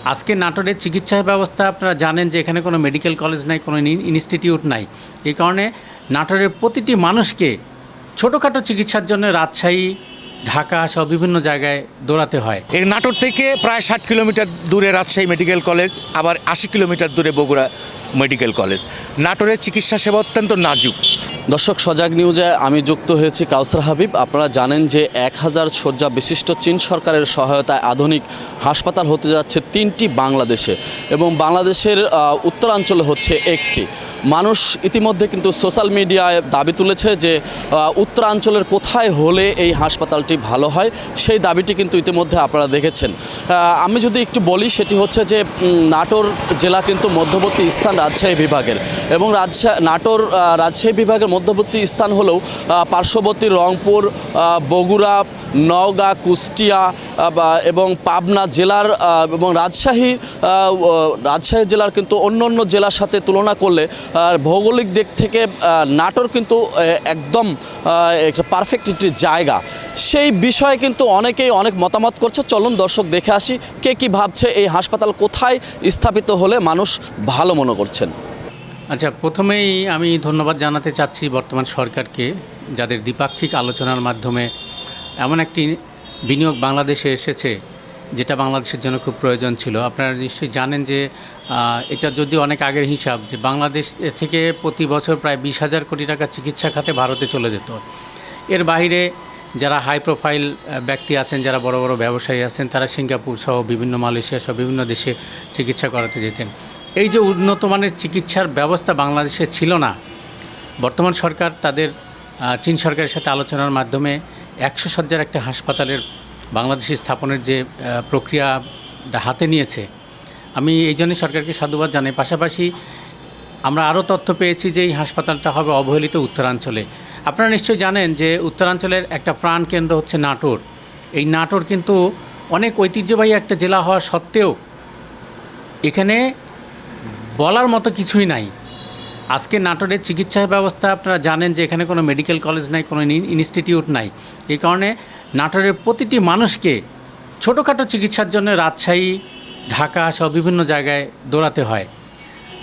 আজকে নাটোরের চিকিৎসা ব্যবস্থা আপনারা জানেন যে এখানে কোনো মেডিকেল কলেজ নাই, কোনো ইনস্টিটিউট নাই। এই কারণে নাটোরের প্রতিটি মানুষকে ছোটোখাটো চিকিৎসার জন্য রাজশাহী, ঢাকা সহ বিভিন্ন জায়গায় দৌড়াতে হয়। এই নাটোর থেকে প্রায় 60 কিলোমিটার দূরে রাজশাহী মেডিকেল কলেজ, আবার 80 কিলোমিটার দূরে বগুড়া মেডিকেল কলেজ। নাটোরের চিকিৎসা সেবা অত্যন্ত নাজুক। দর্শক, সজাগ নিউজে আমি যুক্ত হয়েছি কাউসার হাবিব। আপনারা জানেন যে 1000 শয্যা বিশিষ্ট চীন সরকারের সহায়তায় আধুনিক হাসপাতাল হতে যাচ্ছে 3টি বাংলাদেশে, এবং বাংলাদেশের উত্তরাঞ্চলে হচ্ছে একটি। মানুষ ইতিমধ্যে কিন্তু সোশ্যাল মিডিয়ায় দাবি তুলেছে যে উত্তরাঞ্চলের কোথায় হলে এই হাসপাতালটি ভালো হয়, সেই দাবিটি কিন্তু ইতিমধ্যে আপনারা দেখেছেন। আমি যদি একটু বলি, সেটি হচ্ছে যে নাটোর জেলা কিন্তু মধ্যবর্তী স্থান রাজশাহী বিভাগের, এবং রাজশাহী বিভাগের মধ্যবর্তী স্থান হলেও পার্শ্ববর্তী রংপুর, বগুড়া, নওগাঁ, কুষ্টিয়া এবং পাবনা জেলার এবং রাজশাহী জেলার কিন্তু অন্য জেলার সাথে তুলনা করলে ভৌগোলিক দিক থেকে নাটোর কিন্তু একদম একটা পারফেক্ট একটি জায়গা। সেই বিষয়ে কিন্তু অনেকেই অনেক মতামত করছে। চলুন দর্শক দেখে আসি কে কী ভাবছে, এই হাসপাতাল কোথায় স্থাপিত হলে মানুষ ভালো মনে করছেন। আচ্ছা, প্রথমেই আমি ধন্যবাদ জানাতে চাচ্ছি বর্তমান সরকারকে, যাদের দ্বিপাক্ষিক আলোচনার মাধ্যমে এমন একটি বিনিয়োগ বাংলাদেশে এসেছে যেটা বাংলাদেশের জন্য খুব প্রয়োজন ছিল। আপনারা নিশ্চয়ই জানেন যে এটা যদিও অনেক আগের হিসাব, যে বাংলাদেশ থেকে প্রতি বছর প্রায় 20,000 কোটি টাকা চিকিৎসা খাতে ভারতে চলে যেত। এর বাইরে যারা হাই প্রোফাইল ব্যক্তি আছেন, যারা বড় বড় ব্যবসায়ী আছেন, তারা সিঙ্গাপুর সহ বিভিন্ন, মালয়েশিয়া সহ বিভিন্ন দেশে চিকিৎসা করাতে যেতেন। এই যে উন্নত মানের চিকিৎসার ব্যবস্থা বাংলাদেশে ছিল না, বর্তমান সরকার তাদের চীন সরকারের সাথে আলোচনার মাধ্যমে 100 শয্যার একটা হাসপাতালের বাংলাদেশে স্থাপনের যে প্রক্রিয়া হাতে নিয়েছে, আমি এই জন্যই সরকারকে সাধুবাদ জানাই। পাশাপাশি আমরা আরও তথ্য পেয়েছি যে এই হাসপাতালটা হবে অবহেলিত উত্তরাঞ্চলে। আপনারা নিশ্চয়ই জানেন যে উত্তরাঞ্চলের একটা প্রাণকেন্দ্র হচ্ছে নাটোর। এই নাটোর কিন্তু অনেক ঐতিহ্যবাহী একটা জেলা হওয়া সত্ত্বেও এখানে বলার মতো কিছুই নাই। আজকে নাটোরের চিকিৎসা ব্যবস্থা আপনারা জানেন যে এখানে কোনো মেডিকেল কলেজ নাই, কোনো ইনস্টিটিউট নাই। এই কারণে নাটোরের প্রতিটি মানুষকে ছোটোখাটো চিকিৎসার জন্য রাজশাহী, ঢাকা সহ বিভিন্ন জায়গায় দৌড়াতে হয়।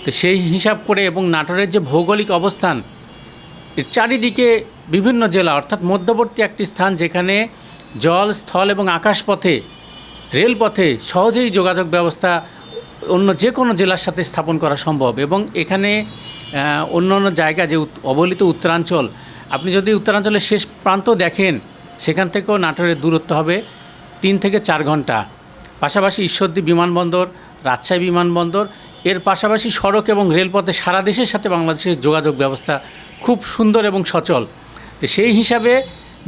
তো সেই হিসাব করে, এবং নাটোরের যে ভৌগোলিক অবস্থান, এর চারিদিকে বিভিন্ন জেলা, অর্থাৎ মধ্যবর্তী একটি স্থান যেখানে জল, স্থল এবং আকাশপথে, রেলপথে সহজেই যোগাযোগ ব্যবস্থা অন্য যে কোনো জেলার সাথে স্থাপন করা সম্ভব। এবং এখানে অন্য জায়গা যে অবহেলিত উত্তরাঞ্চল, আপনি যদি উত্তরাঞ্চলের শেষ প্রান্ত দেখেন, সেখান থেকেও নাটোরের দূরত্ব হবে 3 থেকে 4 ঘন্টা। পাশাপাশি ঈশ্বরদী বিমানবন্দর, রাজশাহী বিমানবন্দর, এর পাশাপাশি সড়ক এবং রেলপথে সারা দেশের সাথে বাংলাদেশের যোগাযোগ ব্যবস্থা খুব সুন্দর এবং সচল। তো সেই হিসাবে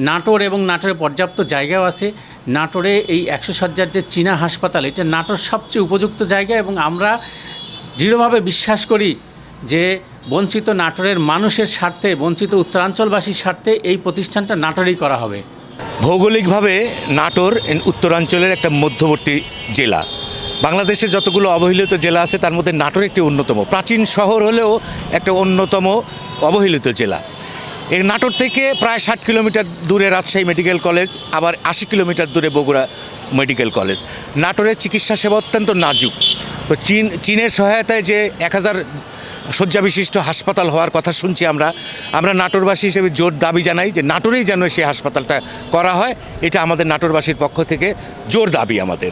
নাটোর, এবং নাটোরে পর্যাপ্ত জায়গাও আছে। নাটোরে এই 100 শয্যার যে চীনা হাসপাতাল, এটা নাটোর সবচেয়ে উপযুক্ত জায়গা, এবং আমরা দৃঢ়ভাবে বিশ্বাস করি যে বঞ্চিত নাটোরের মানুষের স্বার্থে, বঞ্চিত উত্তরাঞ্চলবাসীর স্বার্থে এই প্রতিষ্ঠানটা নাটোরেই করা হবে। ভৌগোলিকভাবে নাটোর উত্তরাঞ্চলের একটা মধ্যবর্তী জেলা। বাংলাদেশে যতগুলো অবহেলিত জেলা আছে তার মধ্যে নাটোর একটি অন্যতম। প্রাচীন শহর হলেও একটা অন্যতম অবহেলিত জেলা। এই নাটোর থেকে প্রায় 60 কিলোমিটার দূরে রাজশাহী মেডিকেল কলেজ, আবার 80 কিলোমিটার দূরে বগুড়া মেডিকেল কলেজ। নাটোরের চিকিৎসা সেবা অত্যন্ত নাজুক। তো চীনের সহায়তায় যে 1000 শয্যা বিশিষ্ট হাসপাতাল হওয়ার কথা শুনছি, আমরা নাটোরবাসী হিসেবে জোর দাবি জানাই যে নাটোরেই যেন সেই হাসপাতালটা করা হয়। এটা আমাদের নাটোরবাসীর পক্ষ থেকে জোর দাবি আমাদের।